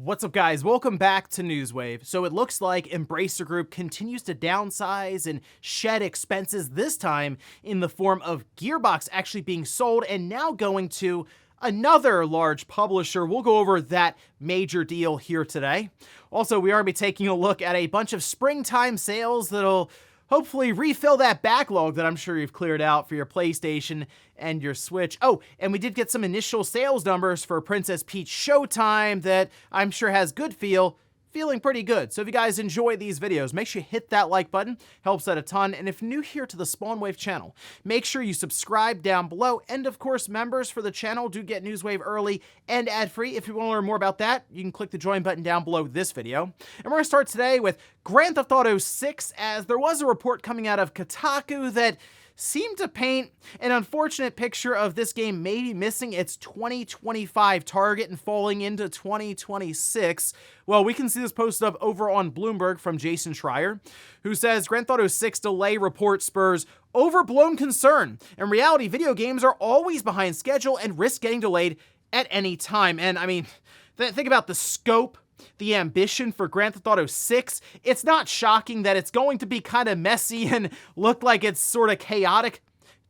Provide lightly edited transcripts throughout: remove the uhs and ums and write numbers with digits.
What's up, guys? Welcome back to Newswave. So it looks like Embracer Group continues to downsize and shed expenses, this time in the form of Gearbox actually being sold and now going to another large publisher. We'll go over that major deal here today. Also, we are going to be taking a look at a bunch of springtime sales that'll hopefully refill that backlog that I'm sure you've cleared out for your PlayStation and your Switch. Oh, and we did get some initial sales numbers for Princess Peach Showtime that I'm sure has good feeling pretty good. So if you guys enjoy these videos, make sure you hit that like button, helps out a ton. And if new here to the Spawnwave channel, make sure you subscribe down below. And of course, members for the channel do get Newswave early and ad-free. If you want to learn more about that, you can click the join button down below this video. And we're going to start today with Grand Theft Auto 6, as there was a report coming out of Kotaku that seemed to paint an unfortunate picture of this game maybe missing its 2025 target and falling into 2026. Well, we can see this posted up over on Bloomberg from Jason Schreier, who says Grand Theft Auto 6 delay report spurs overblown concern. In reality, video games are always behind schedule and risk getting delayed at any time. And I mean, think about the scope, the ambition for Grand Theft Auto 6, it's not shocking that it's going to be kind of messy and look like it's sort of chaotic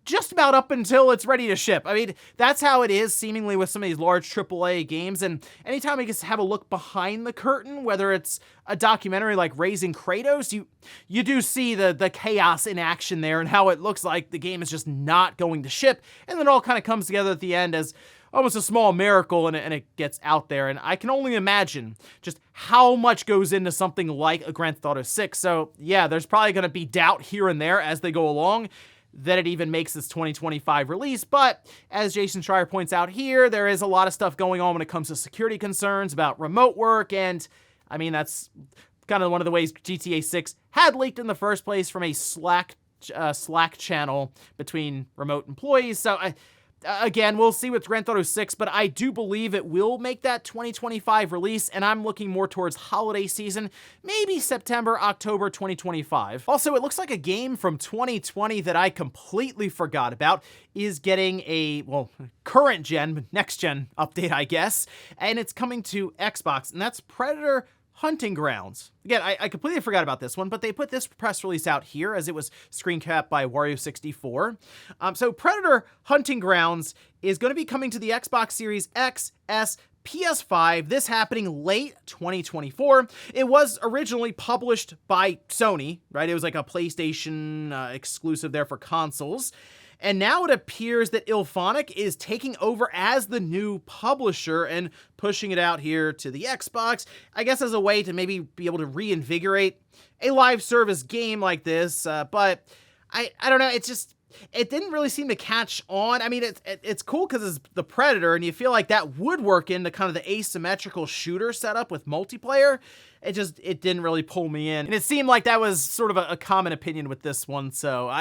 just about up until it's ready to ship. I mean, that's how it is seemingly with some of these large AAA games, and anytime we get to have a look behind the curtain, whether it's a documentary like Raising Kratos, you do see the chaos in action there and how it looks like the game is just not going to ship, and then it all kind of comes together at the end as almost a small miracle, and it gets out there. And I can only imagine just how much goes into something like a Grand Theft Auto 6. So yeah, there's probably going to be doubt here and there as they go along that it even makes this 2025 release. But as Jason Schreier points out here, there is a lot of stuff going on when it comes to security concerns about remote work. And I mean, that's kind of one of the ways GTA 6 had leaked in the first place, from a Slack channel between remote employees. So again, we'll see with Grand Theft Auto 6, but I do believe it will make that 2025 release, and I'm looking more towards holiday season, maybe September, October 2025. Also, it looks like a game from 2020 that I completely forgot about is getting a, well, current gen, next gen update, I guess, and it's coming to Xbox, and that's Predator Hunting Grounds. Again, I completely forgot about this one, but they put this press release out here as it was screen capped by Wario64. So Predator Hunting Grounds is going to be coming to the Xbox Series X, S, PS5, this happening late 2024. It was originally published by Sony, right? It was like a PlayStation exclusive there for consoles. And now it appears that Ilphonic is taking over as the new publisher and pushing it out here to the Xbox, I guess as a way to maybe be able to reinvigorate a live service game like this. But I don't know, it didn't really seem to catch on. I mean, it's cool because it's the Predator, and you feel like that would work into kind of the asymmetrical shooter setup with multiplayer. It didn't really pull me in. And it seemed like that was sort of a common opinion with this one. So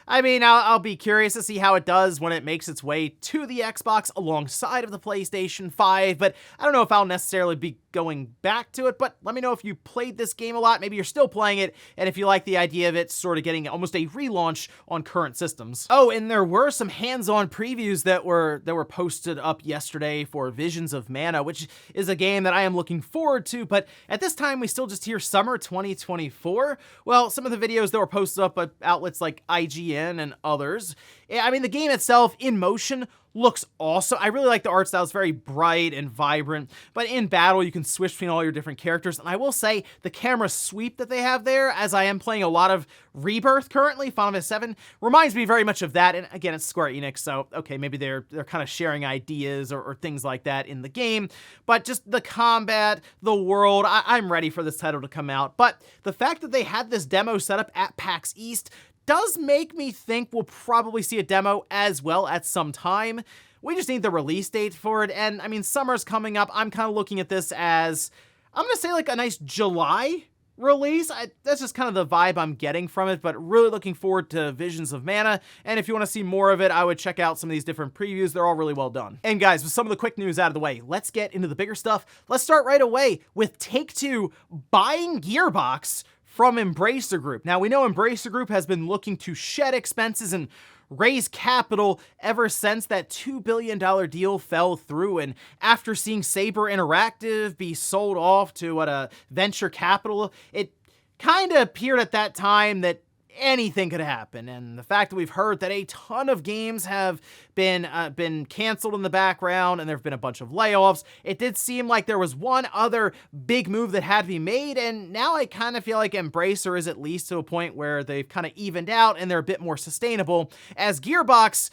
I mean, I'll be curious to see how it does when it makes its way to the Xbox alongside of the PlayStation 5, but I don't know if I'll necessarily be going back to it. But let me know if you played this game a lot, maybe you're still playing it, and if you like the idea of it sort of getting almost a relaunch on current systems. Oh, and there were some hands-on previews that were posted up yesterday for Visions of Mana, which is a game that I am looking forward to, but at this time we still just hear summer 2024. Well, some of the videos that were posted up by outlets like IGN and others, I mean, the game itself in motion looks awesome. I really like the art style. It's very bright and vibrant, but in battle you can switch between all your different characters. And I will say the camera sweep that they have there, as I am playing a lot of Rebirth currently, Final Fantasy VII, reminds me very much of that. And again, it's Square Enix, so okay, maybe they're kind of sharing ideas or things like that in the game. But just the combat, the world, I'm ready for this title to come out. But the fact that they had this demo set up at PAX East does make me think we'll probably see a demo as well at some time. We just need the release date for it, and I mean, summer's coming up. I'm kind of looking at this as, I'm gonna say like a nice July release. That's just kind of the vibe I'm getting from it, but really looking forward to Visions of Mana. And if you want to see more of it, I would check out some of these different previews. They're all really well done. And guys, with some of the quick news out of the way, let's get into the bigger stuff. Let's start right away with Take-Two buying Gearbox from Embracer Group. Now, we know Embracer Group has been looking to shed expenses and raise capital ever since that $2 billion deal fell through. And after seeing Saber Interactive be sold off to a venture capital, it kind of appeared at that time that anything could happen. And the fact that we've heard that a ton of games have been canceled in the background and there have been a bunch of layoffs, it did seem like there was one other big move that had to be made. And now I kind of feel like Embracer is at least to a point where they've kind of evened out and they're a bit more sustainable, as Gearbox,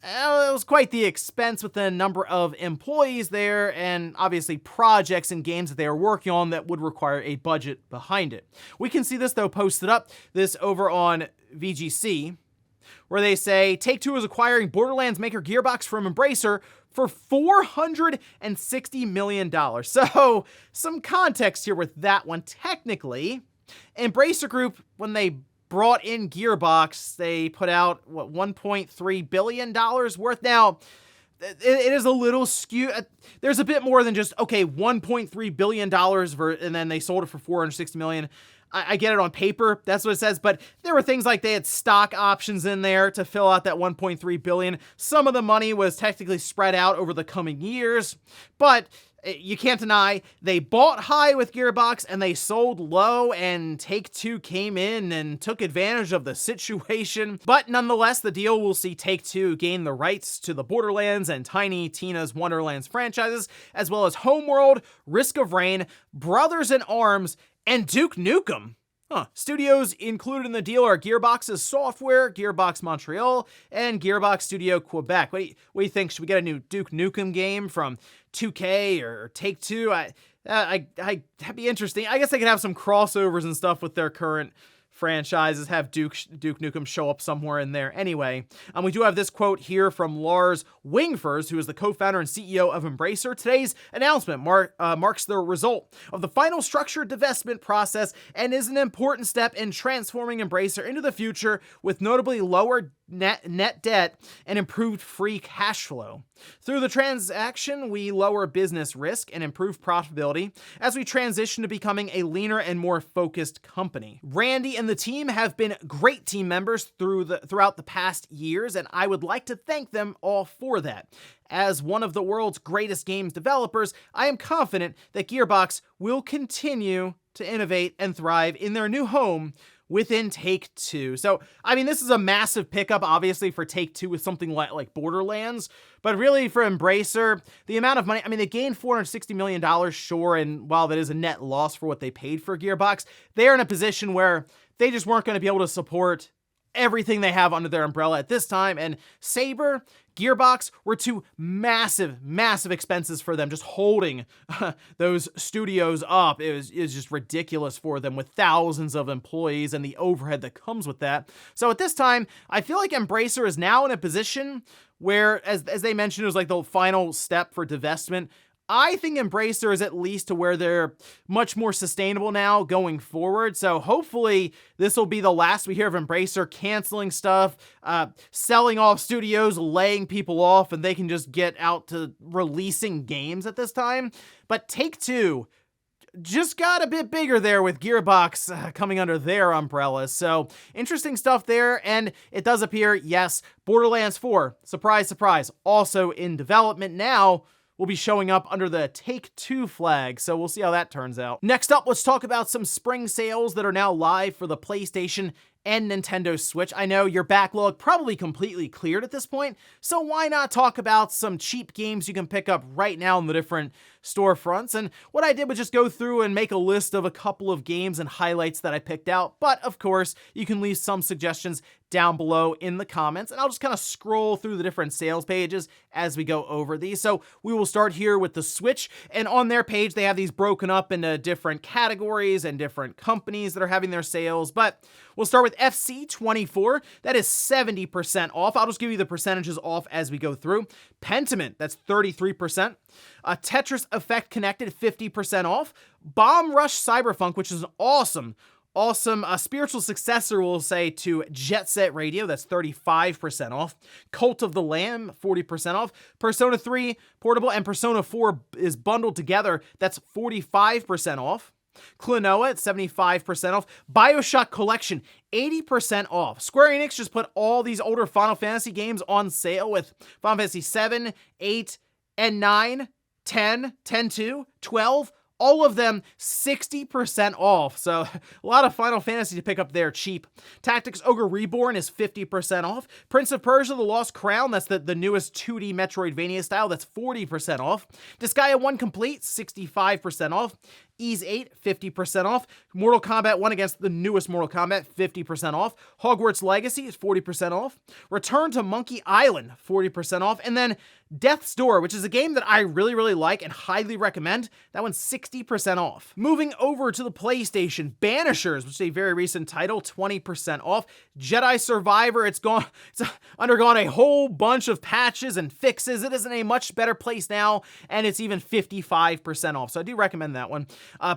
it was quite the expense with the number of employees there and obviously projects and games that they are working on that would require a budget behind it. We can see this though posted up, this over on VGC, where they say Take-Two is acquiring Borderlands maker Gearbox from Embracer for $460 million. So some context here with that one. Technically, Embracer Group, when they brought in Gearbox, they put out, what, $1.3 billion worth? Now, it is a little skewed. There's a bit more than just, okay, $1.3 billion, and then they sold it for $460 million. I get it on paper, that's what it says, but there were things like they had stock options in there to fill out that $1.3 billion. Some of the money was technically spread out over the coming years, but you can't deny they bought high with Gearbox and they sold low, and Take-Two came in and took advantage of the situation. But nonetheless, the deal will see Take-Two gain the rights to the Borderlands and Tiny Tina's Wonderlands franchises, as well as Homeworld, Risk of Rain, Brothers in Arms, and Duke Nukem. Studios included in the deal are Gearbox's Software, Gearbox Montreal, and Gearbox Studio Quebec. What do you think? Should we get a new Duke Nukem game from 2K or Take-Two? That'd be interesting. I guess they could have some crossovers and stuff with their current franchises, have Duke Nukem show up somewhere in there. Anyway, we do have this quote here from Lars Wingfors, who is the co-founder and CEO of Embracer. Today's announcement marks the result of the final structured divestment process and is an important step in transforming Embracer into the future with notably lower net debt and improved free cash flow. Through the transaction, we lower business risk and improve profitability as we transition to becoming a leaner and more focused company. Randy and the team have been great team members throughout the past years, and I would like to thank them all for that. As one of the world's greatest games developers, I am confident that Gearbox will continue to innovate and thrive in their new home within Take-Two. So, I mean, this is a massive pickup, obviously, for Take-Two with something like Borderlands, but really for Embracer, the amount of money, I mean, they gained $460 million, sure, and while that is a net loss for what they paid for Gearbox, they're in a position where they just weren't going to be able to support everything they have under their umbrella at this time, and Saber, Gearbox were two massive, massive expenses for them, just holding those studios up. It was just ridiculous for them with thousands of employees and the overhead that comes with that. So at this time, I feel like Embracer is now in a position where, as they mentioned, it was like the final step for divestment. I think Embracer is at least to where they're much more sustainable now going forward. So hopefully this will be the last we hear of Embracer canceling stuff, selling off studios, laying people off, and they can just get out to releasing games at this time. But Take-Two just got a bit bigger there with Gearbox coming under their umbrella. So interesting stuff there. And it does appear, yes, Borderlands 4, surprise, surprise, also in development now, will be showing up under the Take-Two flag, so we'll see how that turns out. Next up, let's talk about some spring sales that are now live for the PlayStation and Nintendo Switch. I know your backlog probably completely cleared at this point, so why not talk about some cheap games you can pick up right now in the different storefronts. And what I did was just go through and make a list of a couple of games and highlights that I picked out, but of course, you can leave some suggestions down below in the comments, and I'll just kind of scroll through the different sales pages as we go over these. So we will start here with the Switch, and on their page, they have these broken up into different categories and different companies that are having their sales, but we'll start with FC24. That is 70% off. I'll just give you the percentages off as we go through. Pentiment, that's 33%. Tetris Effect Connected, 50% off. Bomb Rush Cyberpunk, which is an awesome spiritual successor, we'll say, to Jet Set Radio. That's 35% off. Cult of the Lamb, 40% off. Persona 3 Portable and Persona 4 is bundled together. That's 45% off. Klonoa at 75% off. BioShock Collection, 80% off. Square Enix just put all these older Final Fantasy games on sale with Final Fantasy 7, 8, and 9, 10, 10-2, 12, all of them 60% off. So a lot of Final Fantasy to pick up there cheap. Tactics Ogre Reborn is 50% off. Prince of Persia: The Lost Crown, that's the newest 2D Metroidvania style, that's 40% off. Disgaea 1 Complete, 65% off. Ys 8, 50% off. Mortal Kombat 1 against the newest Mortal Kombat, 50% off. Hogwarts Legacy is 40% off. Return to Monkey Island, 40% off. And then Death's Door, which is a game that I really like and highly recommend. That one's 60% off. Moving over to the PlayStation, Banishers, which is a very recent title, 20% off. Jedi Survivor, it's undergone a whole bunch of patches and fixes. It is in a much better place now, and it's even 55% off. So I do recommend that one.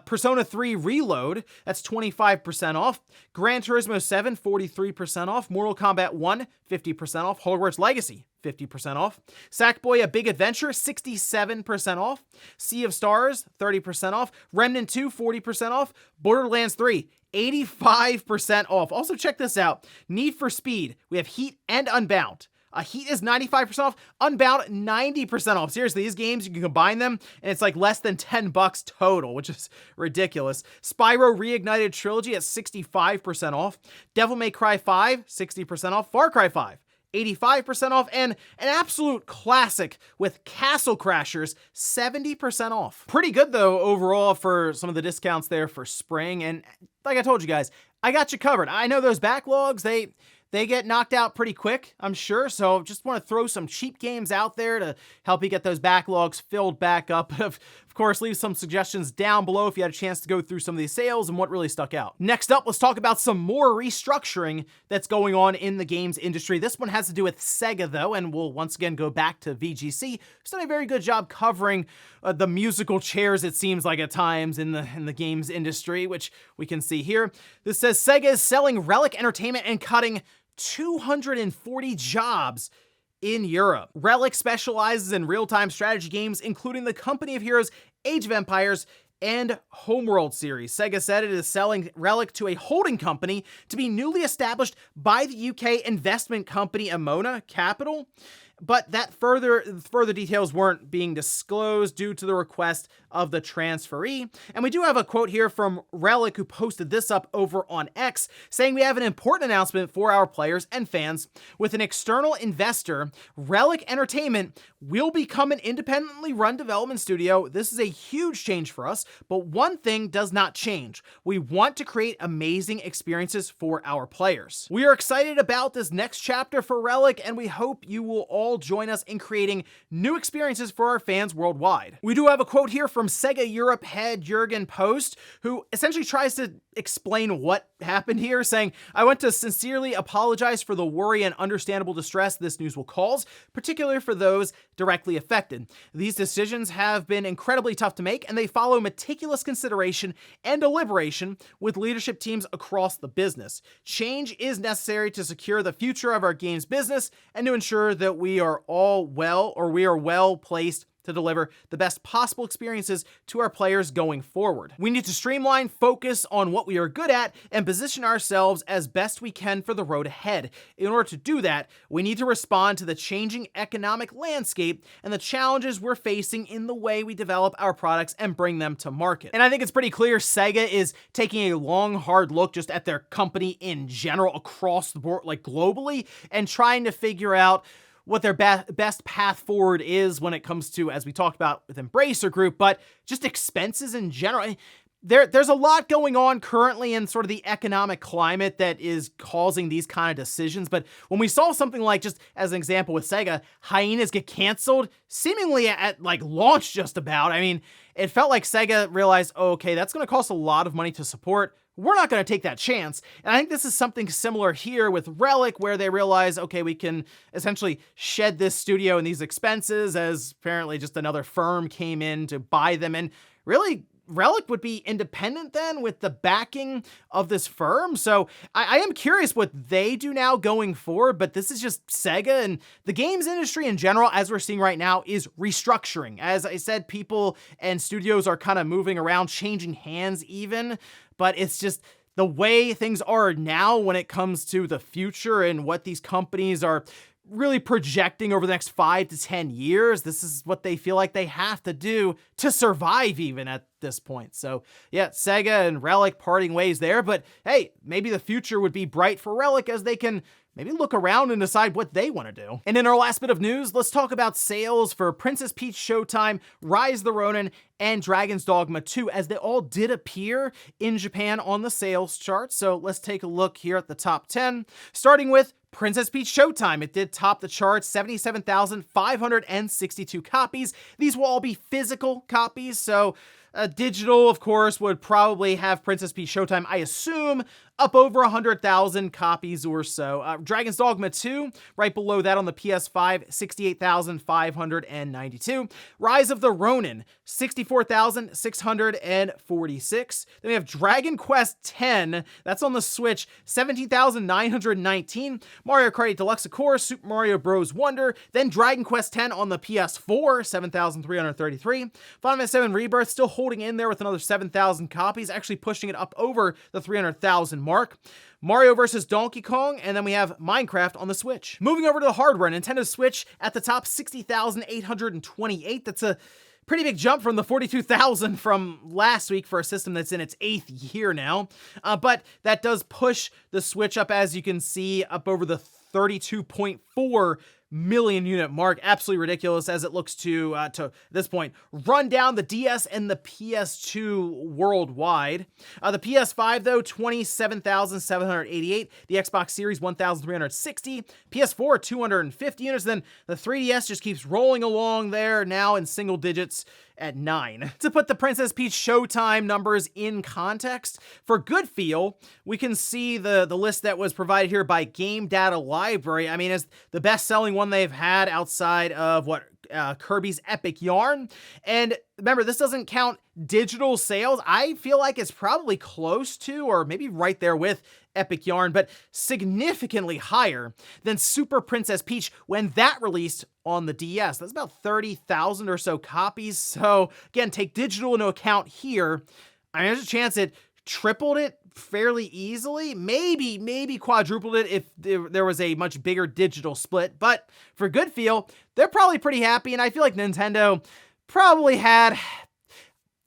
Persona 3 Reload, that's 25% off. Gran Turismo 7, 43% off. Mortal Kombat 1, 50% off. Hogwarts Legacy, 50% off. Sackboy: A Big Adventure, 67% off. Sea of Stars, 30% off. Remnant 2, 40% off. Borderlands 3, 85% off. Also check this out. Need for Speed, we have Heat and Unbound. Heat is 95% off, Unbound 90% off. Seriously, these games, you can combine them, and it's like less than $10 total, which is ridiculous. Spyro Reignited Trilogy at 65% off. Devil May Cry 5, 60% off. Far Cry 5, 85% off, and an absolute classic with Castle Crashers, 70% off. Pretty good, though, overall for some of the discounts there for spring, and like I told you guys, I got you covered. I know those backlogs, they get knocked out pretty quick, I'm sure, so just want to throw some cheap games out there to help you get those backlogs filled back up. Of course, leave some suggestions down below if you had a chance to go through some of these sales and what really stuck out. Next up, let's talk about some more restructuring that's going on in the games industry. This one has to do with SEGA, though, and we'll once again go back to VGC, who's done a very good job covering the musical chairs, it seems like at times, in the games industry, which we can see here. This says SEGA is selling Relic Entertainment and cutting 240 jobs in Europe. Relic specializes in real-time strategy games, including the Company of Heroes, Age of Empires, and Homeworld series. SEGA said it is selling Relic to a holding company to be newly established by the UK investment company Amona Capital, but that further details weren't being disclosed due to the request of the transferee. And we do have a quote here from Relic, who posted this up over on X, saying, "We have an important announcement for our players and fans. With an external investor, Relic Entertainment will become an independently run development studio. This is a huge change for us, but one thing does not change. We want to create amazing experiences for our players. We are excited about this next chapter for Relic, and we hope you will all join us in creating new experiences for our fans worldwide." We do have a quote here from SEGA Europe head Jürgen Post, who essentially tries to explain what happened here, saying, "I want to sincerely apologize for the worry and understandable distress this news will cause, particularly for those directly affected. These decisions have been incredibly tough to make, and they follow meticulous consideration and deliberation with leadership teams across the business. Change is necessary to secure the future of our games business and to ensure that we are well placed to deliver the best possible experiences to our players going forward. We need to streamline, focus on what we are good at, and position ourselves as best we can for the road ahead. In order to do that, we need to respond to the changing economic landscape and the challenges we're facing in the way we develop our products and bring them to market." And I think it's pretty clear SEGA is taking a long, hard look just at their company in general across the board, like globally, and trying to figure out what their best path forward is when it comes to, as we talked about with Embracer Group, but just expenses in general. There's a lot going on currently in sort of the economic climate that is causing these kind of decisions. But when we saw something like, just as an example with SEGA, Hyenas get canceled, seemingly at like launch just about, I mean, it felt like SEGA realized, oh, okay, that's going to cost a lot of money to support. We're not going to take that chance. And I think this is something similar here with Relic, where they realize, okay, we can essentially shed this studio and these expenses, as apparently just another firm came in to buy them and really Relic would be independent then with the backing of this firm. So I am curious what they do now going forward, but this is just Sega, and the games industry in general, as we're seeing right now, is restructuring. As I said, people and studios are kind of moving around, changing hands even, but it's just the way things are now when it comes to the future and what these companies are really projecting over the next 5 to 10 years. This is what they feel like they have to do to survive even at this point. So yeah, Sega and Relic parting ways there, but hey, maybe the future would be bright for Relic as they can maybe look around and decide what they want to do. And in our last bit of news, let's talk about sales for Princess Peach Showtime, Rise of the Ronin, and Dragon's Dogma 2, as they all did appear in Japan on the sales chart. So let's take a look here at the top 10, starting with Princess Peach Showtime. It did top the charts, 77,562 copies. These will all be physical copies, so digital, of course, would probably have Princess Peach Showtime, I assume, up over 100,000 copies or so. Dragon's Dogma 2, right below that on the PS5, 68,592. Rise of the Ronin, 64,646. Then we have Dragon Quest X, that's on the Switch, 17,919. Mario Kart 8 Deluxe, of course, Super Mario Bros. Wonder. Then Dragon Quest X on the PS4, 7,333. Final Fantasy VII Rebirth still holding in there with another 7,000 copies, actually pushing it up over the 300,000 mark. Mario vs. Donkey Kong, and then we have Minecraft on the Switch. Moving over to the hardware, Nintendo Switch at the top, 60,828. That's a pretty big jump from the 42,000 from last week for a system that's in its 8th year now. But that does push the Switch up, as you can see, up over the 32.4 million unit mark. Absolutely ridiculous, as it looks to this point run down the DS and the PS2 worldwide. The PS5 though, 27,788. The Xbox Series, 1,360. PS4, 250 units. Then the 3DS just keeps rolling along there, now in single digits at 9. To put the Princess Peach Showtime numbers in context, for good feel, we can see the list that was provided here by Game Data Library. I mean, it's the best-selling one they've had outside of Kirby's Epic Yarn. And remember, this doesn't count digital sales. I feel like it's probably close to, or maybe right there with, Epic Yarn, but significantly higher than Super Princess Peach when that released on the DS. That's about 30,000 or so copies. So again, take digital into account here. I mean, there's a chance it tripled it fairly easily, maybe quadrupled it if there was a much bigger digital split. But for good feel, they're probably pretty happy, and I feel like Nintendo probably had,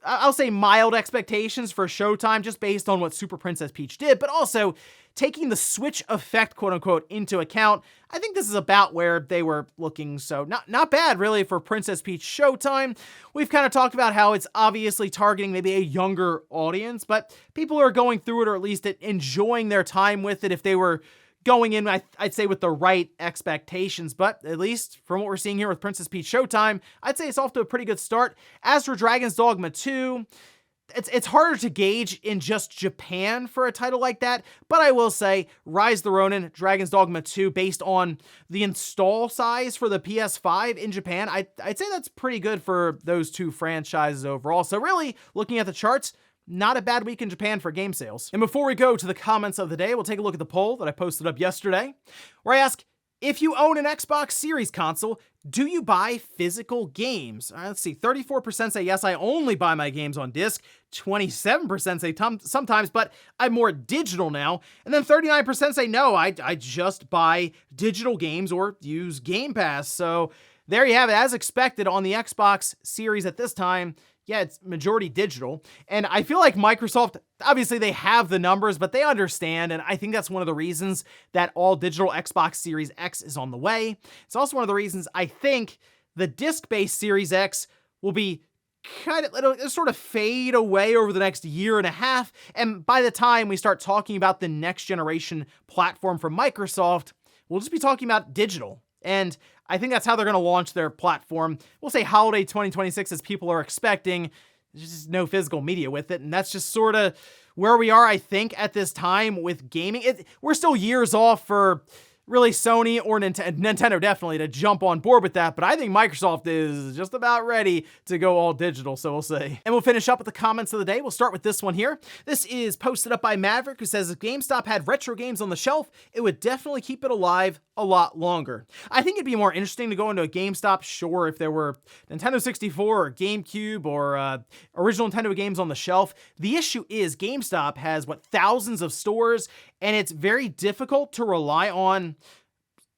I'll say, mild expectations for Showtime just based on what Super Princess Peach did, but also taking the Switch effect, quote unquote, into account. I think this is about where they were looking, so not bad really for Princess Peach Showtime. We've kind of talked about how it's obviously targeting maybe a younger audience, but people who are going through it, or at least enjoying their time with it, if they were going in, I'd say, with the right expectations. But at least from what we're seeing here with Princess Peach Showtime, I'd say it's off to a pretty good start. As for Dragon's Dogma 2, it's harder to gauge in just Japan for a title like that, but I will say Rise of the Ronin, Dragon's Dogma 2, based on the install size for the PS5 in Japan, I'd say that's pretty good for those two franchises overall. So really, looking at the charts, not a bad week in Japan for game sales. And before we go to the comments of the day, we'll take a look at the poll that I posted up yesterday, where I ask, if you own an Xbox Series console, do you buy physical games? Let's see, 34% say yes, I only buy my games on disc. 27% say sometimes, but I'm more digital now. And then 39% say no, I just buy digital games or use Game Pass. So there you have it, as expected on the Xbox Series at this time. Yeah, it's majority digital. And I feel like Microsoft, obviously they have the numbers, but they understand. And I think that's one of the reasons that all digital Xbox Series X is on the way. It's also one of the reasons I think the disc-based Series X will be it'll sort of fade away over the next year and a half. And by the time we start talking about the next generation platform from Microsoft, we'll just be talking about digital. And I think that's how they're going to launch their platform. We'll say holiday 2026 as people are expecting. There's just no physical media with it. And that's just sort of where we are, I think, at this time with gaming. We're still years off for really Sony or Nintendo definitely to jump on board with that, but I think Microsoft is just about ready to go all digital, so we'll see. And we'll finish up with the comments of the day. We'll start with this one here. This is posted up by Maverick, who says if GameStop had retro games on the shelf, it would definitely keep it alive a lot longer. I think it'd be more interesting to go into a GameStop, sure, if there were Nintendo 64 or GameCube or original Nintendo games on the shelf. The issue is GameStop has, thousands of stores, and it's very difficult to rely on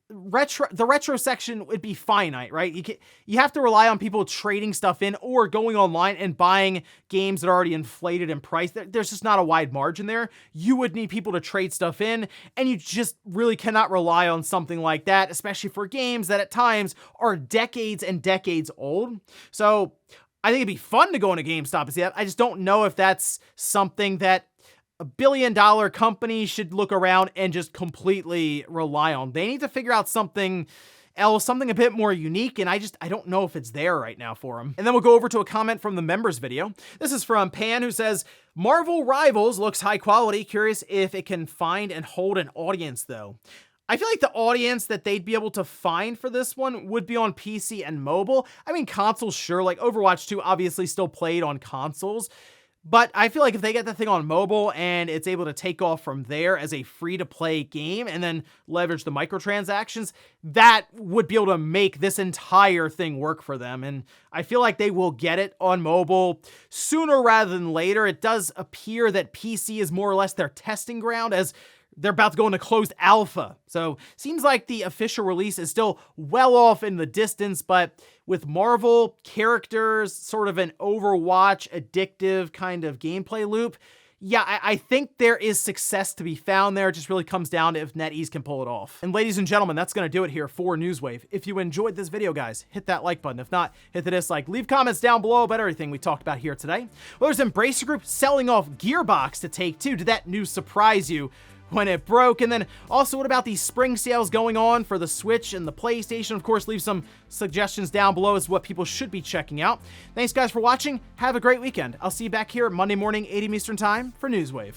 the retro section would be finite, right? You have to rely on people trading stuff in or going online and buying games that are already inflated in price. There's just not a wide margin there. You would need people to trade stuff in, and you just really cannot rely on something like that, especially for games that at times are decades and decades old. So I think it'd be fun to go into GameStop and see that. I just don't know if that's something that a billion-dollar company should look around and just completely rely on. They need to figure out something else, something a bit more unique, and I don't know if it's there right now for them. And then we'll go over to a comment from the members video. This is from Pan, who says, Marvel Rivals looks high quality. Curious if it can find and hold an audience, though. I feel like the audience that they'd be able to find for this one would be on PC and mobile. I mean, consoles, sure, like Overwatch 2 obviously still played on consoles, but I feel like if they get the thing on mobile and it's able to take off from there as a free-to-play game and then leverage the microtransactions, that would be able to make this entire thing work for them. And I feel like they will get it on mobile sooner rather than later. It does appear that PC is more or less their testing ground, as they're about to go into closed alpha. So seems like the official release is still well off in the distance, but with Marvel characters, sort of an Overwatch addictive kind of gameplay loop, yeah, I think there is success to be found there. It just really comes down to if NetEase can pull it off. And ladies and gentlemen, that's going to do it here for Newswave. If you enjoyed this video, guys, hit that like button. If not, hit the dislike. Leave comments down below about everything we talked about here today. Well, there's Embracer Group selling off Gearbox to Take-Two. Did that news surprise you when it broke? And then also, what about these spring sales going on for the Switch and the PlayStation? Of course, leave some suggestions down below as what people should be checking out. Thanks guys for watching. Have a great weekend. I'll see you back here Monday morning, 8 a.m. Eastern time for Newswave.